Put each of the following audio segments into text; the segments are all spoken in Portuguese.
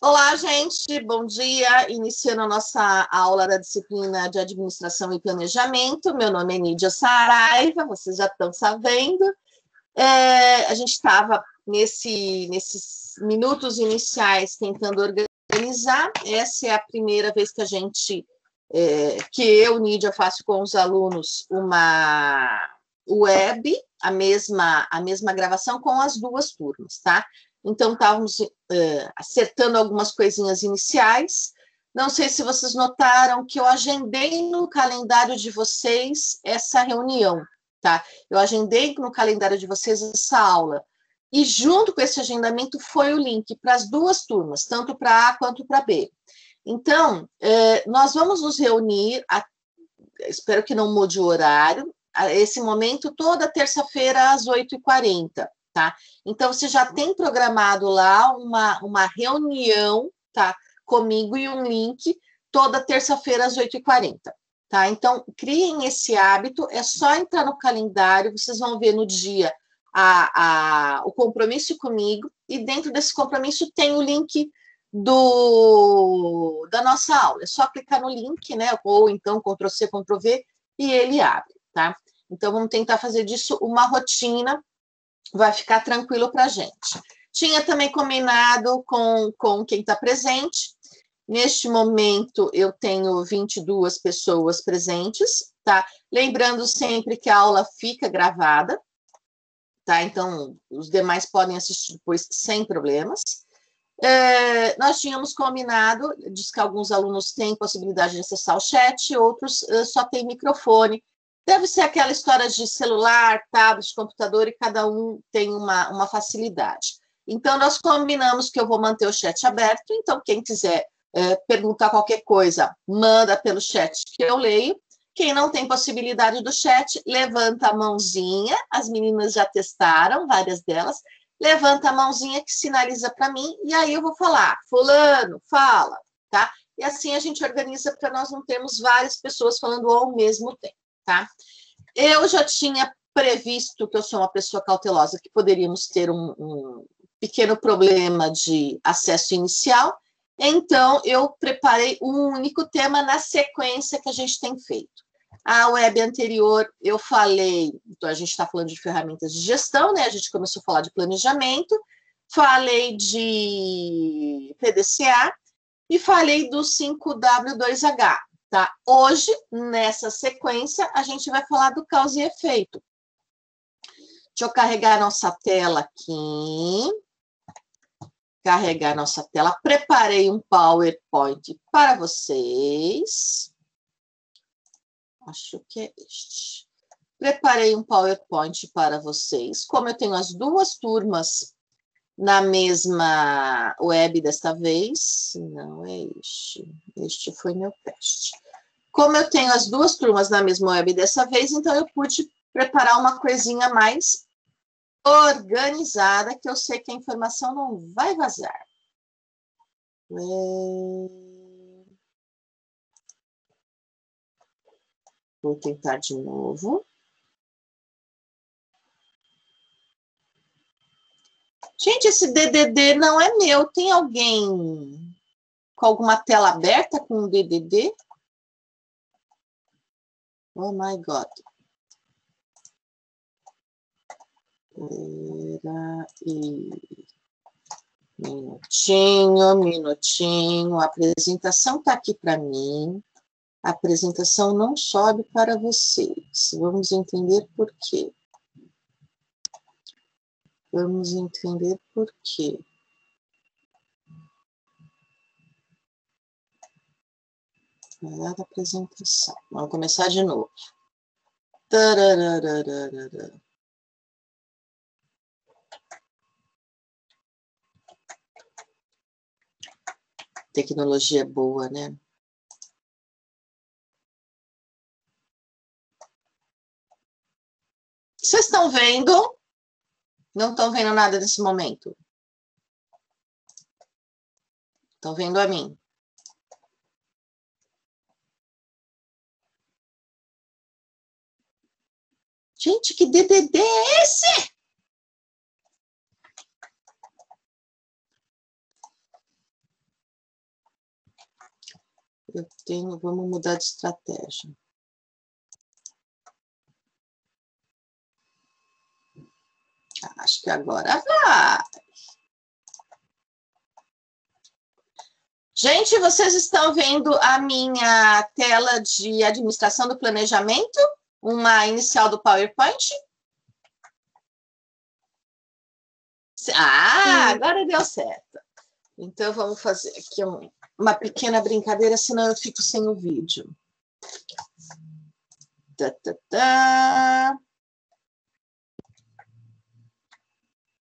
Olá, gente, bom dia. Iniciando a nossa aula da disciplina de Administração e Planejamento. Meu nome é Nídia Saraiva, vocês já estão sabendo. A gente estava nesses minutos iniciais tentando organizar. Essa é a primeira vez que eu, Nídia, faço com os alunos uma web, a mesma gravação com as duas turmas, tá? Então, estávamos acertando algumas coisinhas iniciais. Não sei se vocês notaram que eu agendei no calendário de vocês essa reunião, tá? Eu agendei no calendário de vocês essa aula. E junto com esse agendamento foi o link para as duas turmas, tanto para A quanto para B. Então, nós vamos nos reunir, espero que não mude o horário, a esse momento, toda terça-feira às 8h40. Tá? Então, você já tem programado lá uma reunião, tá? Comigo e um link toda terça-feira às 8h40. Tá? Então, criem esse hábito, é só entrar no calendário, vocês vão ver no dia o compromisso comigo, e dentro desse compromisso tem o link da nossa aula. É só clicar no link, né? Ou então Ctrl+C, Ctrl+V, e ele abre, tá? Então, vamos tentar fazer disso uma rotina. Vai ficar tranquilo para a gente. Tinha também combinado com quem está presente. Neste momento, eu tenho 22 pessoas presentes, tá? Lembrando sempre que a aula fica gravada, tá? Então, os demais podem assistir depois sem problemas. Nós tínhamos combinado, diz que alguns alunos têm possibilidade de acessar o chat, outros só têm microfone. Deve ser aquela história de celular, tablet, computador, e cada um tem uma facilidade. Então, nós combinamos que eu vou manter o chat aberto, então, quem quiser perguntar qualquer coisa, manda pelo chat que eu leio. Quem não tem possibilidade do chat, levanta a mãozinha, as meninas já testaram, várias delas, levanta a mãozinha que sinaliza para mim, e aí eu vou falar, fulano, fala, tá? E assim a gente organiza para nós não termos várias pessoas falando ao mesmo tempo. Tá? Eu já tinha previsto que eu sou uma pessoa cautelosa, que poderíamos ter um pequeno problema de acesso inicial, então eu preparei um único tema na sequência que a gente tem feito. A web anterior eu falei, então a gente está falando de ferramentas de gestão, né? A gente começou a falar de planejamento, falei de PDCA e falei do 5W2H. Tá? Hoje, nessa sequência, a gente vai falar do causa e efeito. Deixa eu carregar a nossa tela aqui. Carregar a nossa tela. Preparei um PowerPoint para vocês. Acho que é este. Preparei um PowerPoint para vocês. Como eu tenho as duas turmas na mesma web desta vez, não é este. Este foi meu teste. Como eu tenho as duas turmas na mesma web dessa vez, então eu pude preparar uma coisinha mais organizada, que eu sei que a informação não vai vazar. Vou tentar de novo. Gente, esse DDD não é meu. Tem alguém com alguma tela aberta com o DDD? Oh, my God. Peraí. Minutinho. A apresentação está aqui para mim. A apresentação não sobe para vocês. Vamos entender por quê. Vamos entender por quê. Vai da apresentação. Vamos começar de novo. Tararararara. Tecnologia boa, né? Vocês estão vendo? Não estão vendo nada nesse momento? Estão vendo a mim? Gente, que DDD é esse? Vamos mudar de estratégia. Acho que agora vai. Gente, vocês estão vendo a minha tela de administração do planejamento? Uma inicial do PowerPoint? Ah, agora deu certo. Então, vamos fazer aqui uma pequena brincadeira, senão eu fico sem o vídeo.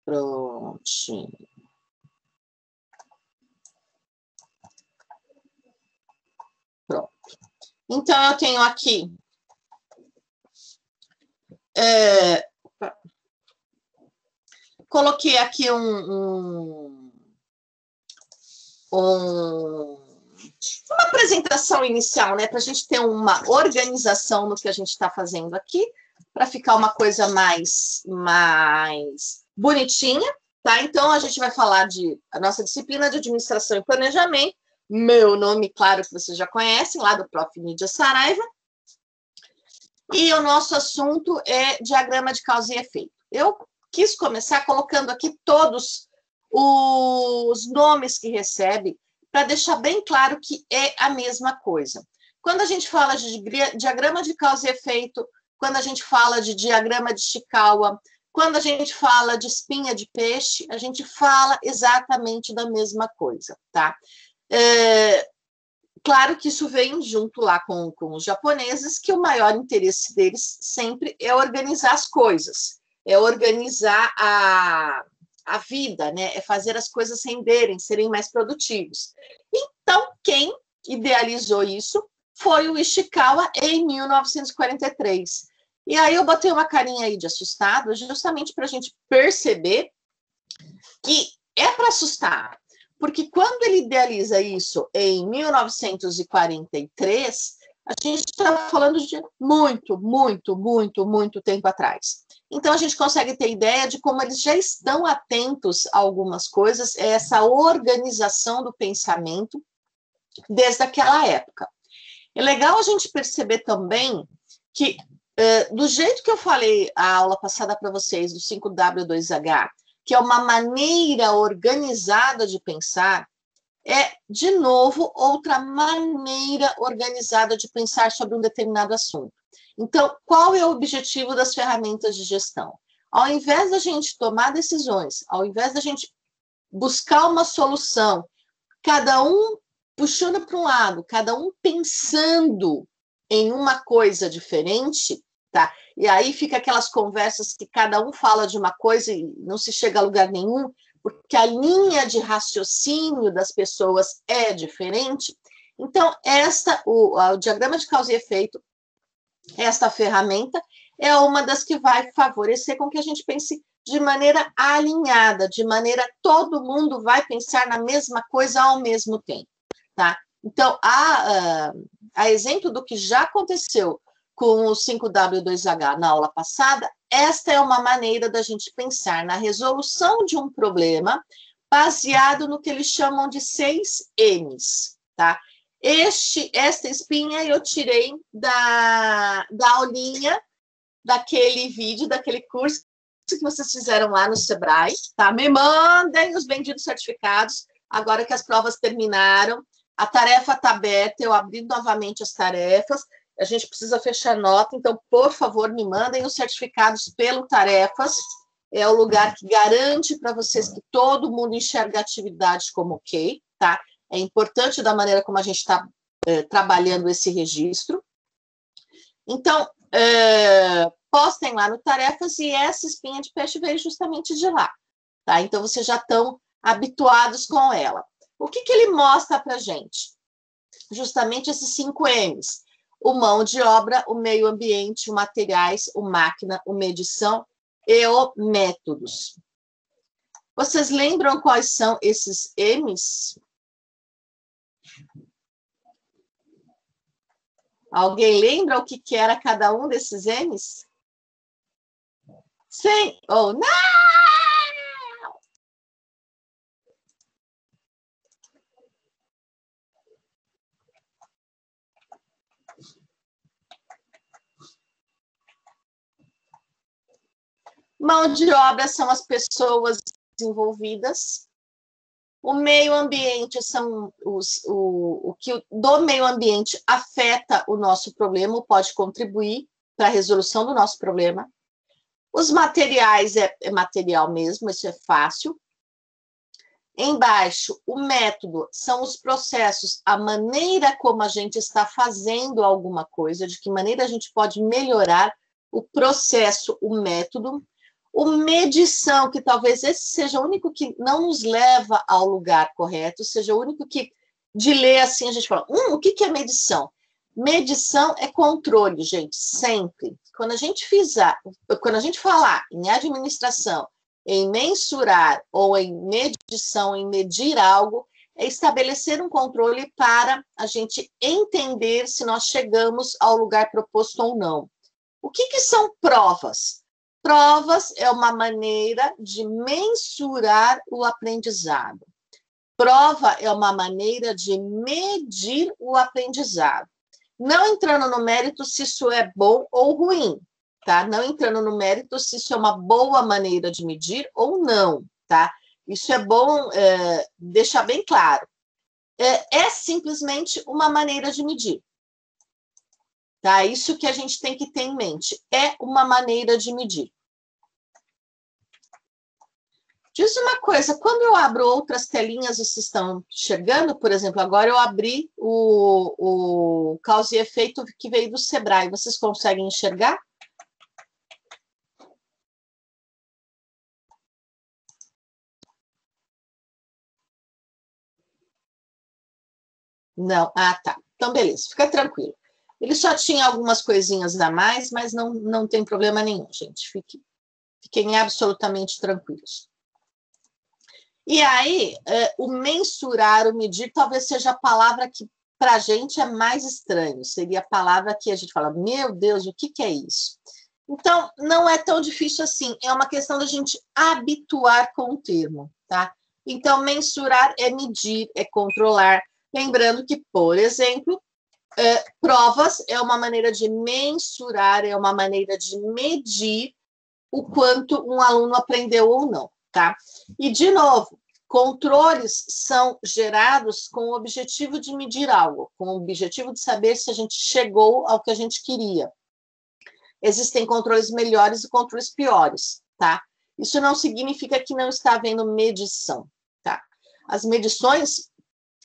Prontinho. Pronto. Então, eu tenho aqui... coloquei aqui uma apresentação inicial, né? Para a gente ter uma organização no que a gente está fazendo aqui, para ficar uma coisa mais bonitinha, tá? Então, a gente vai falar a nossa disciplina de administração e planejamento. Meu nome, claro, que vocês já conhecem, lá do Prof. Nídia Saraiva. E o nosso assunto é diagrama de causa e efeito. Eu quis começar colocando aqui todos os nomes que recebe, para deixar bem claro que é a mesma coisa. Quando a gente fala de diagrama de causa e efeito, quando a gente fala de diagrama de Chikawa, quando a gente fala de espinha de peixe, a gente fala exatamente da mesma coisa, tá? Claro que isso vem junto lá com os japoneses, que o maior interesse deles sempre é organizar as coisas, é organizar a vida, né? É fazer as coisas renderem, serem mais produtivos. Então, quem idealizou isso foi o Ishikawa em 1943. E aí eu botei uma carinha aí de assustado, justamente para a gente perceber que é para assustar. Porque quando ele idealiza isso em 1943, a gente está falando de muito tempo atrás. Então, a gente consegue ter ideia de como eles já estão atentos a algumas coisas, essa organização do pensamento desde aquela época. É legal a gente perceber também que, do jeito que eu falei a aula passada para vocês, do 5W2H, que é uma maneira organizada de pensar, é, de novo, outra maneira organizada de pensar sobre um determinado assunto. Então, qual é o objetivo das ferramentas de gestão? Ao invés da gente tomar decisões, ao invés da gente buscar uma solução, cada um puxando para um lado, cada um pensando em uma coisa diferente, tá? E aí fica aquelas conversas que cada um fala de uma coisa e não se chega a lugar nenhum, porque a linha de raciocínio das pessoas é diferente. Então, o diagrama de causa e efeito, esta ferramenta, é uma das que vai favorecer com que a gente pense de maneira alinhada, de maneira todo mundo vai pensar na mesma coisa ao mesmo tempo, tá? Então, a exemplo do que já aconteceu com o 5W2H na aula passada, esta é uma maneira da gente pensar na resolução de um problema baseado no que eles chamam de 6 M's, tá? Esta espinha eu tirei da aulinha daquele vídeo, daquele curso que vocês fizeram lá no Sebrae, tá? Me mandem os benditos certificados, agora que as provas terminaram, a tarefa está aberta, eu abri novamente as tarefas, a gente precisa fechar nota, então, por favor, me mandem os certificados pelo Tarefas, é o lugar que garante para vocês que todo mundo enxerga a atividade como ok, tá? É importante da maneira como a gente está trabalhando esse registro. Então, postem lá no Tarefas e essa espinha de peixe veio justamente de lá, tá? Então, vocês já estão habituados com ela. O que ele mostra para a gente? Justamente esses 5 M's. O mão de obra, o meio ambiente, o materiais, o máquina, o medição e o métodos. Vocês lembram quais são esses M's? Alguém lembra o que era cada um desses M's? Sim ou não? Mão de obra são as pessoas envolvidas. O meio ambiente são o que do meio ambiente afeta o nosso problema, pode contribuir para a resolução do nosso problema. Os materiais é material mesmo, isso é fácil. Embaixo, o método são os processos, a maneira como a gente está fazendo alguma coisa, de que maneira a gente pode melhorar o processo, o método. O medição, que talvez esse seja o único que não nos leva ao lugar correto, seja o único que, de ler assim, a gente fala, o que é medição? Medição é controle, gente, sempre. Quando a gente falar em administração, em mensurar ou em medição, em medir algo, é estabelecer um controle para a gente entender se nós chegamos ao lugar proposto ou não. O que são provas? Provas é uma maneira de mensurar o aprendizado. Prova é uma maneira de medir o aprendizado. Não entrando no mérito se isso é bom ou ruim, tá? Não entrando no mérito se isso é uma boa maneira de medir ou não, tá? Isso é bom deixar bem claro. É simplesmente uma maneira de medir. Tá? Isso que a gente tem que ter em mente. É uma maneira de medir. Diz uma coisa, quando eu abro outras telinhas, vocês estão enxergando? Por exemplo, agora eu abri o causa e efeito que veio do Sebrae. Vocês conseguem enxergar? Não? Ah, tá. Então, beleza. Fica tranquilo. Ele só tinha algumas coisinhas a mais, mas não tem problema nenhum, gente. Fiquem absolutamente tranquilos. E aí, o mensurar, o medir, talvez seja a palavra que para a gente é mais estranho. Seria a palavra que a gente fala, meu Deus, o que é isso? Então, não é tão difícil assim. É uma questão da gente habituar com o termo, tá? Então, mensurar é medir, é controlar. Lembrando que, por exemplo, provas é uma maneira de mensurar, é uma maneira de medir o quanto um aluno aprendeu ou não, tá? E, de novo, controles são gerados com o objetivo de medir algo, com o objetivo de saber se a gente chegou ao que a gente queria. Existem controles melhores e controles piores, tá? Isso não significa que não está havendo medição, tá? As medições,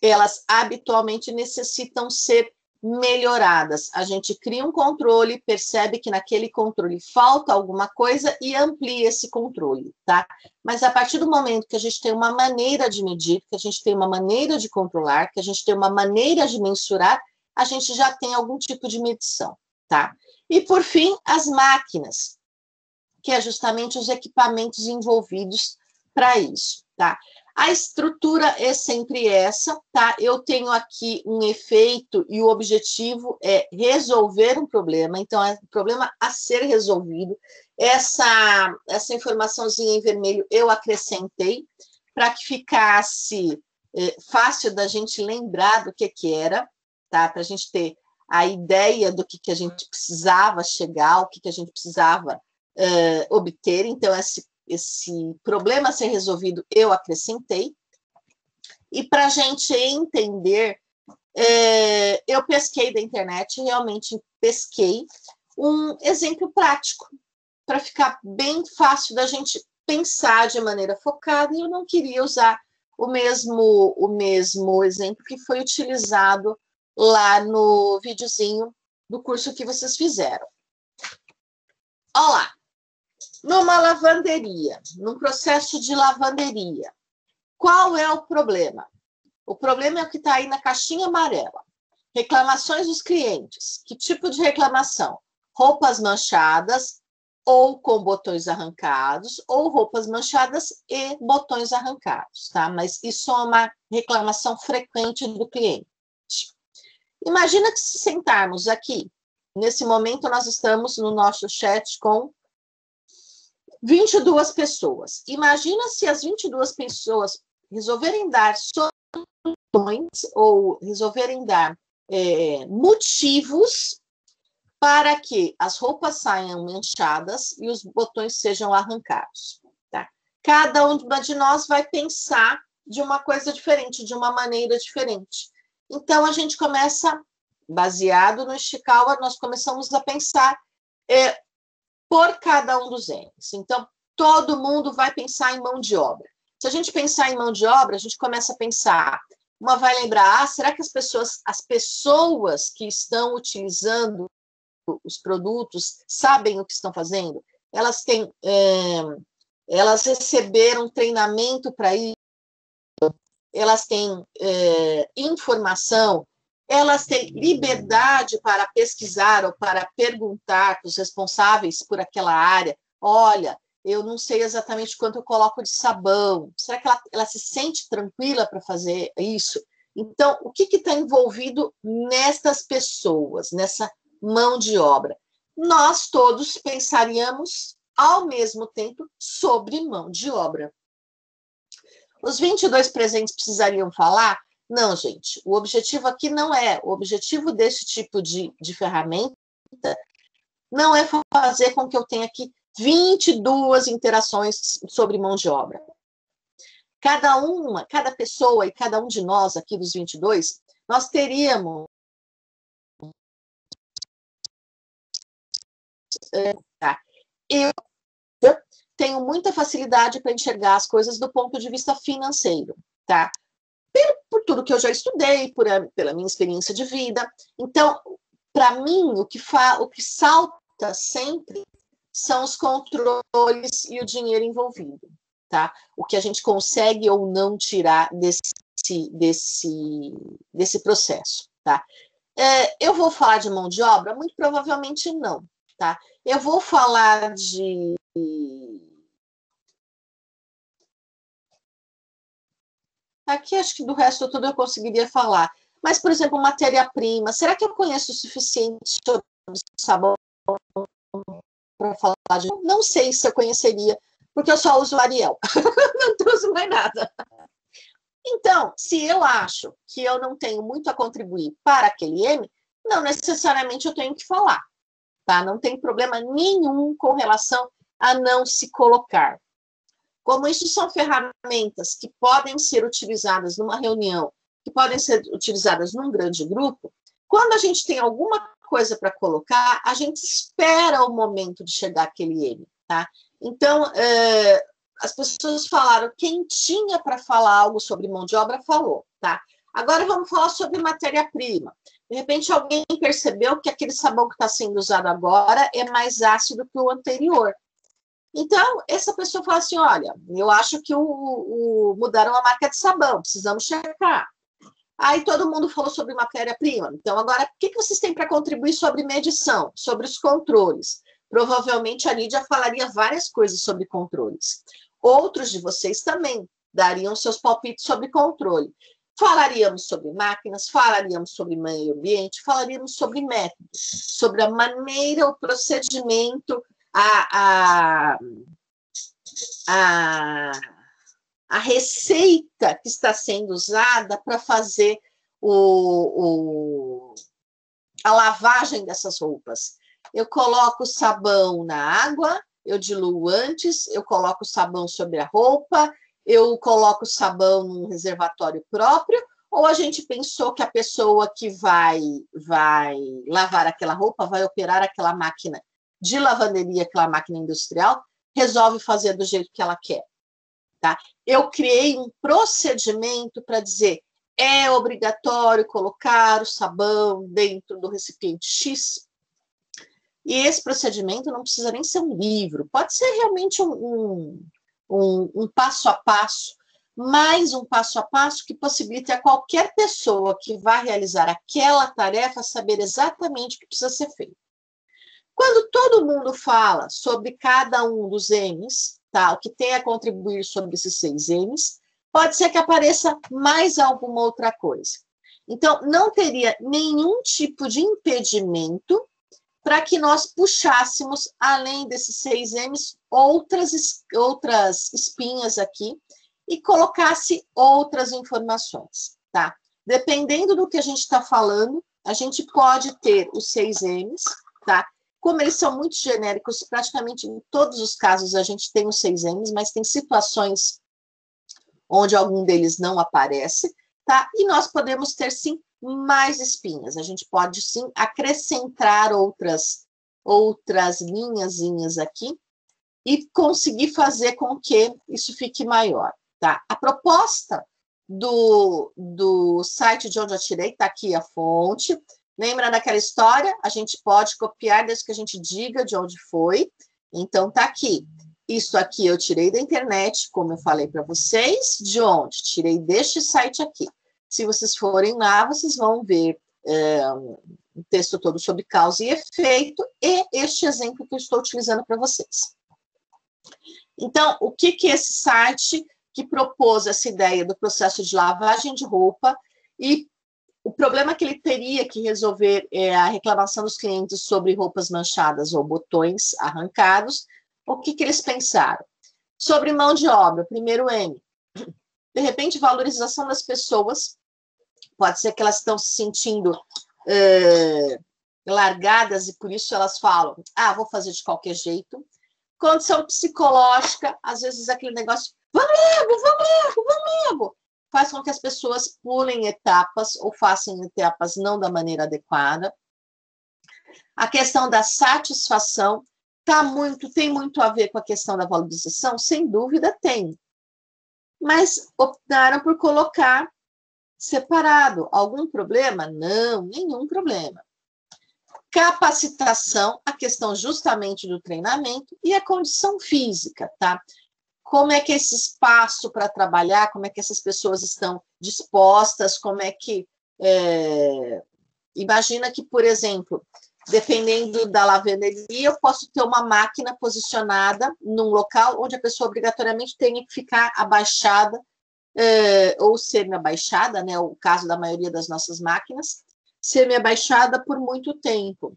elas habitualmente necessitam ser melhoradas. A gente cria um controle, percebe que naquele controle falta alguma coisa e amplia esse controle, tá? Mas a partir do momento que a gente tem uma maneira de medir, que a gente tem uma maneira de controlar, que a gente tem uma maneira de mensurar, a gente já tem algum tipo de medição, tá? E, por fim, as máquinas, que é justamente os equipamentos envolvidos para isso, tá? A estrutura é sempre essa, tá? Eu tenho aqui um efeito e o objetivo é resolver um problema, então é um problema a ser resolvido. Essa informaçãozinha em vermelho eu acrescentei para que ficasse fácil da gente lembrar do que era, tá? Para a gente ter a ideia do que a gente precisava chegar, o que a gente precisava obter. Então, esse problema a ser resolvido, eu acrescentei. E para a gente entender, eu pesquei da internet, realmente pesquei um exemplo prático, para ficar bem fácil da gente pensar de maneira focada, e eu não queria usar o mesmo exemplo que foi utilizado lá no videozinho do curso que vocês fizeram. Olha lá. Numa lavanderia, num processo de lavanderia, qual é o problema? O problema é o que está aí na caixinha amarela. Reclamações dos clientes. Que tipo de reclamação? Roupas manchadas ou com botões arrancados, ou roupas manchadas e botões arrancados, tá? Mas isso é uma reclamação frequente do cliente. Imagina que se sentarmos aqui, nesse momento nós estamos no nosso chat com 22 pessoas. Imagina se as 22 pessoas resolverem dar soluções ou resolverem dar motivos para que as roupas saiam manchadas e os botões sejam arrancados. Tá? Cada uma de nós vai pensar de uma coisa diferente, de uma maneira diferente. Então, a gente começa, baseado no Ishikawa, nós começamos a pensar por cada um dos M's. Então, todo mundo vai pensar em mão de obra. Se a gente pensar em mão de obra, a gente começa a pensar, uma vai lembrar, será que as pessoas que estão utilizando os produtos sabem o que estão fazendo? Elas receberam treinamento para isso? Elas têm informação? Elas têm liberdade para pesquisar ou para perguntar para os responsáveis por aquela área? Olha, eu não sei exatamente quanto eu coloco de sabão. Será que ela se sente tranquila para fazer isso? Então, o que está envolvido nestas pessoas, nessa mão de obra? Nós todos pensaríamos, ao mesmo tempo, sobre mão de obra. Os 22 presentes precisariam falar? Não, gente. O objetivo aqui não é. O objetivo desse tipo de ferramenta não é fazer com que eu tenha aqui 22 interações sobre mão de obra. Cada pessoa e cada um de nós aqui dos 22, nós teríamos eu tenho muita facilidade para enxergar as coisas do ponto de vista financeiro, tá? Por tudo que eu já estudei, pela minha experiência de vida. Então, para mim, o que salta sempre são os controles e o dinheiro envolvido, tá? O que a gente consegue ou não tirar desse processo, tá? Eu vou falar de mão de obra? Muito provavelmente não, tá? Eu vou falar de... Aqui acho que do resto tudo eu conseguiria falar. Mas, por exemplo, matéria-prima, será que eu conheço o suficiente sobre sabão para falar de... Não sei se eu conheceria, porque eu só uso Ariel. Não uso mais nada. Então, se eu acho que eu não tenho muito a contribuir para aquele M, não necessariamente eu tenho que falar. Tá? Não tem problema nenhum com relação a não se colocar. Como isso são ferramentas que podem ser utilizadas numa reunião, que podem ser utilizadas num grande grupo, quando a gente tem alguma coisa para colocar, a gente espera o momento de chegar aquele M, tá? Então, as pessoas falaram, quem tinha para falar algo sobre mão de obra, falou, tá? Agora vamos falar sobre matéria-prima. De repente, alguém percebeu que aquele sabão que está sendo usado agora é mais ácido que o anterior. Então, essa pessoa fala assim, olha, eu acho que mudaram a marca de sabão, precisamos checar. Aí todo mundo falou sobre matéria-prima. Então, agora, o que vocês têm para contribuir sobre medição, sobre os controles? Provavelmente a Lídia falaria várias coisas sobre controles. Outros de vocês também dariam seus palpites sobre controle. Falaríamos sobre máquinas, falaríamos sobre meio ambiente, falaríamos sobre métodos, sobre a maneira, o procedimento, a receita que está sendo usada para fazer a lavagem dessas roupas. Eu coloco sabão na água, eu diluo antes, eu coloco sabão sobre a roupa, eu coloco sabão num reservatório próprio, ou a gente pensou que a pessoa que vai lavar aquela roupa, vai operar aquela máquina de lavanderia, aquela máquina industrial, resolve fazer do jeito que ela quer. Tá? Eu criei um procedimento para dizer, é obrigatório colocar o sabão dentro do recipiente X. E esse procedimento não precisa nem ser um livro, pode ser realmente um passo a passo, mais um passo a passo que possibilite a qualquer pessoa que vá realizar aquela tarefa saber exatamente o que precisa ser feito. Quando todo mundo fala sobre cada um dos M's, tá, o que tem a contribuir sobre esses 6 M's, pode ser que apareça mais alguma outra coisa. Então, não teria nenhum tipo de impedimento para que nós puxássemos, além desses 6 M's, outras espinhas aqui e colocasse outras informações, tá? Dependendo do que a gente está falando, a gente pode ter os 6 M's, tá? Como eles são muito genéricos, praticamente em todos os casos a gente tem os 6Ms, mas tem situações onde algum deles não aparece, tá? E nós podemos ter, sim, mais espinhas. A gente pode, sim, acrescentar outras linhazinhas aqui e conseguir fazer com que isso fique maior, tá? A proposta do site de onde eu tirei, está aqui a fonte. Lembra daquela história? A gente pode copiar desde que a gente diga de onde foi. Então, tá aqui. Isso aqui eu tirei da internet, como eu falei para vocês. De onde? Tirei deste site aqui. Se vocês forem lá, vocês vão ver o texto todo sobre causa e efeito e este exemplo que eu estou utilizando para vocês. Então, o que é esse site que propôs essa ideia do processo de lavagem de roupa e o problema que ele teria que resolver é a reclamação dos clientes sobre roupas manchadas ou botões arrancados. O que eles pensaram? Sobre mão de obra, primeiro M. De repente, valorização das pessoas. Pode ser que elas estão se sentindo largadas e por isso elas falam, vou fazer de qualquer jeito. Condição psicológica, às vezes aquele negócio, vamos logo, faz com que as pessoas pulem etapas ou façam etapas não da maneira adequada. A questão da satisfação tem muito a ver com a questão da valorização? Sem dúvida tem. Mas optaram por colocar separado. Algum problema? Não, nenhum problema. Capacitação, a questão justamente do treinamento e a condição física, tá? Como é que é esse espaço para trabalhar, como é que essas pessoas estão dispostas, como é que... Imagina que, por exemplo, dependendo da lavanderia, eu posso ter uma máquina posicionada num local onde a pessoa obrigatoriamente tem que ficar abaixada, ou semi-abaixada, né? O caso da maioria das nossas máquinas, semi-abaixada por muito tempo.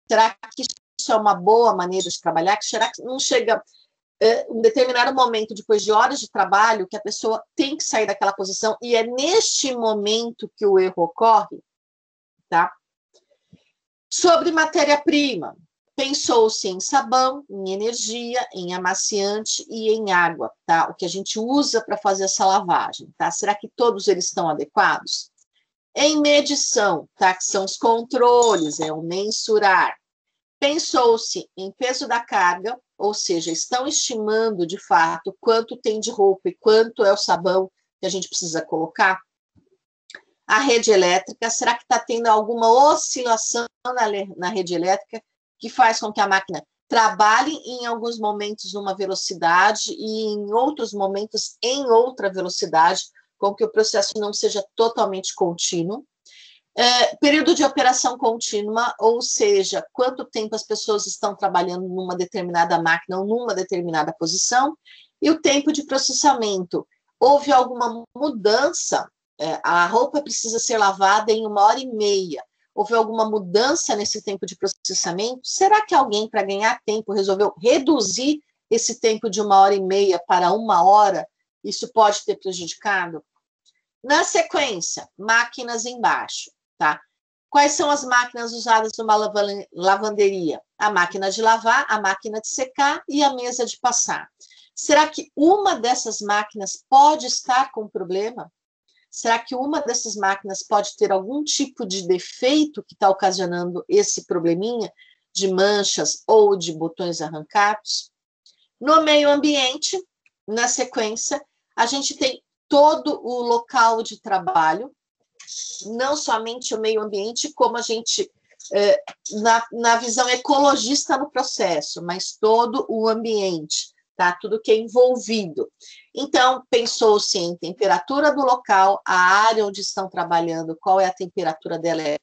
Será que isso é uma boa maneira de trabalhar? Será que não chega um determinado momento, depois de horas de trabalho, que a pessoa tem que sair daquela posição e é neste momento que o erro ocorre? Tá? Sobre matéria-prima, pensou-se em sabão, em energia, em amaciante e em água, tá? O que a gente usa para fazer essa lavagem, tá? Será que todos eles estão adequados? Em medição, tá? Que são os controles, o mensurar. Pensou-se em peso da carga, ou seja, estão estimando de fato quanto tem de roupa e quanto é o sabão que a gente precisa colocar. A rede elétrica, será que está tendo alguma oscilação na rede elétrica que faz com que a máquina trabalhe em alguns momentos numa velocidade e em outros momentos em outra velocidade, com que o processo não seja totalmente contínuo? Período de operação contínua, ou seja, quanto tempo as pessoas estão trabalhando numa determinada máquina ou numa determinada posição, e o tempo de processamento. Houve alguma mudança? A roupa precisa ser lavada em 1h30. Houve alguma mudança nesse tempo de processamento? Será que alguém, para ganhar tempo, resolveu reduzir esse tempo de 1h30 para 1 hora? Isso pode ter prejudicado? Na sequência, máquinas embaixo, tá? Quais são as máquinas usadas numa lavanderia? A máquina de lavar, a máquina de secar e a mesa de passar. Será que uma dessas máquinas pode estar com problema? Será que uma dessas máquinas pode ter algum tipo de defeito que está ocasionando esse probleminha de manchas ou de botões arrancados? No meio ambiente, na sequência, a gente tem todo o local de trabalho, não somente o meio ambiente, como a gente, na visão ecologista no processo, mas todo o ambiente, tá? Tudo que é envolvido. Então, pensou-se em temperatura do local, a área onde estão trabalhando, qual é a temperatura dela, é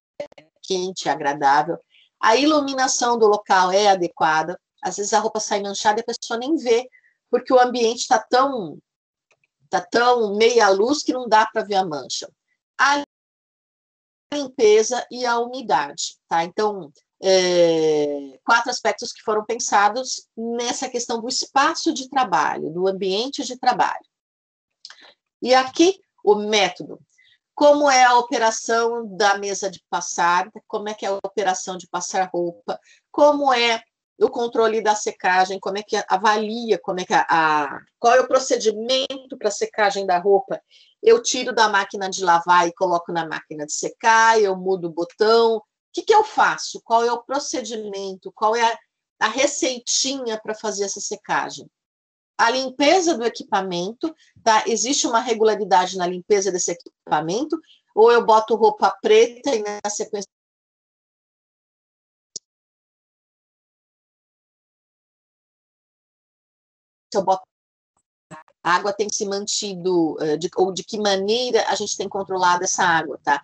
quente, agradável, a iluminação do local é adequada, às vezes a roupa sai manchada e a pessoa nem vê, porque o ambiente está tão meia luz que não dá para ver a mancha. A limpeza e a umidade, tá? Então, 4 aspectos que foram pensados nessa questão do espaço de trabalho, do ambiente de trabalho. E aqui, o método. Como é a operação da mesa de passar, como é que é a operação de passar roupa, como é o controle da secagem, como é que avalia, como é que qual é o procedimento para a secagem da roupa. Eu tiro da máquina de lavar e coloco na máquina de secar, eu mudo o botão. O que eu faço? Qual é o procedimento? Qual é a receitinha para fazer essa secagem? A limpeza do equipamento, tá? Existe uma regularidade na limpeza desse equipamento, ou eu boto roupa preta e na sequência eu boto a água tem se mantido, ou de que maneira a gente tem controlado essa água, tá?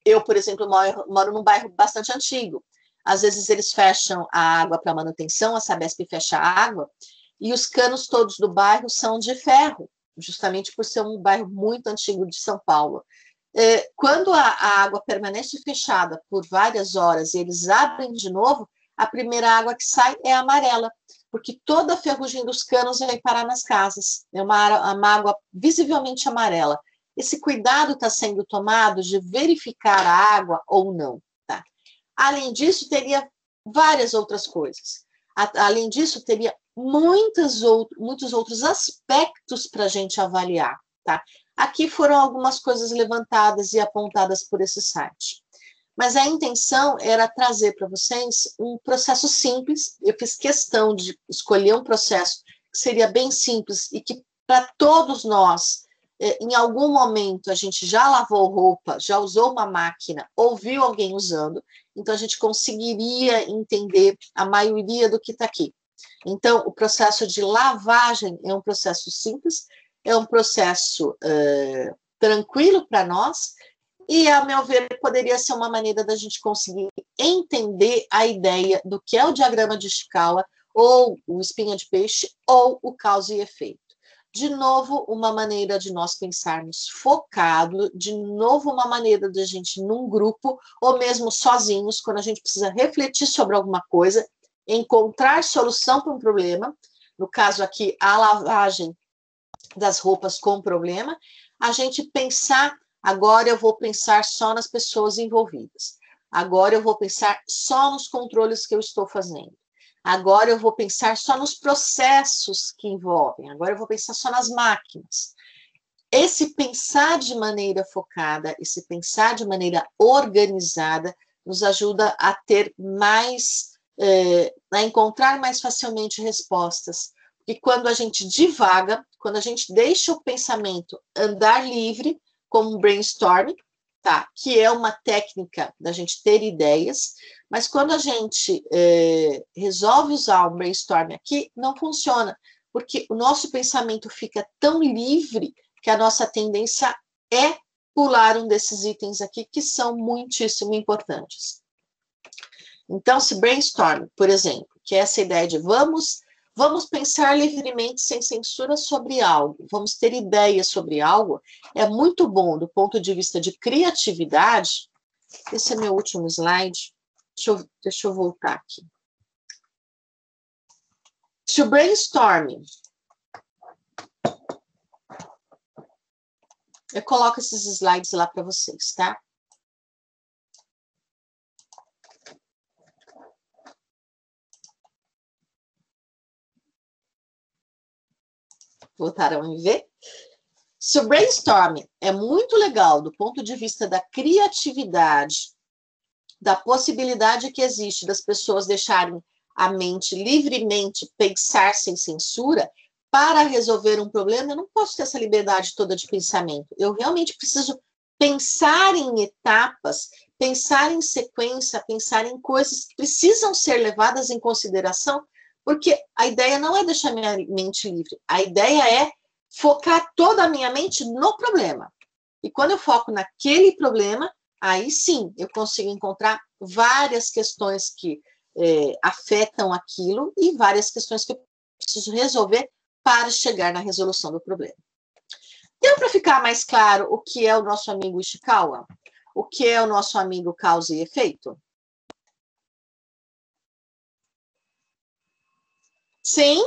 Eu, por exemplo, moro num bairro bastante antigo. Às vezes eles fecham a água para manutenção, a Sabesp fecha a água, e os canos todos do bairro são de ferro, justamente por ser um bairro muito antigo de São Paulo. Quando a água permanece fechada por várias horas e eles abrem de novo, a primeira água que sai é amarela, porque toda a ferrugem dos canos vai parar nas casas. É uma água visivelmente amarela. Esse cuidado está sendo tomado de verificar a água ou não. Tá? Além disso, teria várias outras coisas. Além disso, teria muitos outros aspectos para a gente avaliar. Tá? Aqui foram algumas coisas levantadas e apontadas por esse site. Mas a intenção era trazer para vocês um processo simples. Eu fiz questão de escolher um processo que seria bem simples e que, para todos nós, em algum momento, a gente já lavou roupa, já usou uma máquina, ouviu alguém usando, então a gente conseguiria entender a maioria do que está aqui. Então, o processo de lavagem é um processo simples, é um processo tranquilo para nós, e, a meu ver, poderia ser uma maneira da gente conseguir entender a ideia do que é o diagrama de Ishikawa, ou o espinha de peixe, ou o causa e efeito. De novo, uma maneira de nós pensarmos focado, de novo, uma maneira de a gente, num grupo, ou mesmo sozinhos, quando a gente precisa refletir sobre alguma coisa, encontrar solução para um problema, no caso aqui, a lavagem das roupas com problema, a gente pensar, agora eu vou pensar só nas pessoas envolvidas, agora eu vou pensar só nos controles que eu estou fazendo, agora eu vou pensar só nos processos que envolvem, agora eu vou pensar só nas máquinas. Esse pensar de maneira focada, esse pensar de maneira organizada, nos ajuda a ter mais, a encontrar mais facilmente respostas. E quando a gente divaga, quando a gente deixa o pensamento andar livre, como um brainstorming, tá? Que é uma técnica da gente ter ideias, mas quando a gente resolve usar o brainstorming aqui, não funciona, porque o nosso pensamento fica tão livre que a nossa tendência é pular um desses itens aqui, que são muitíssimo importantes. Então, se brainstorm, por exemplo, que é essa ideia de vamos pensar livremente, sem censura, sobre algo, vamos ter ideias sobre algo, é muito bom do ponto de vista de criatividade. Esse é meu último slide. Deixa eu voltar aqui. Se o brainstorming, eu coloco esses slides lá para vocês, tá? Voltaram a me ver? Se o brainstorming é muito legal do ponto de vista da criatividade, da possibilidade que existe das pessoas deixarem a mente livremente pensar sem censura, para resolver um problema, eu não posso ter essa liberdade toda de pensamento. Eu realmente preciso pensar em etapas, pensar em sequência, pensar em coisas que precisam ser levadas em consideração, porque a ideia não é deixar minha mente livre, a ideia é focar toda a minha mente no problema. E quando eu foco naquele problema, aí sim eu consigo encontrar várias questões que afetam aquilo e várias questões que eu preciso resolver para chegar na resolução do problema. Deu para ficar mais claro o que é o nosso amigo Ishikawa? O que é o nosso amigo causa e efeito? Sim?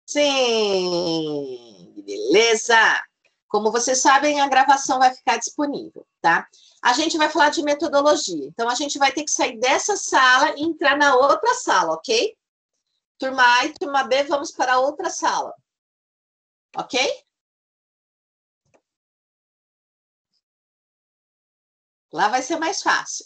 Sim! Beleza! Como vocês sabem, a gravação vai ficar disponível, tá? A gente vai falar de metodologia. Então, a gente vai ter que sair dessa sala e entrar na outra sala, ok? Turma A e turma B, vamos para a outra sala. Ok? Lá vai ser mais fácil.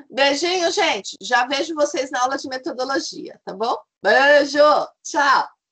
Beijinho, gente. Já vejo vocês na aula de metodologia, tá bom? Beijo! Tchau!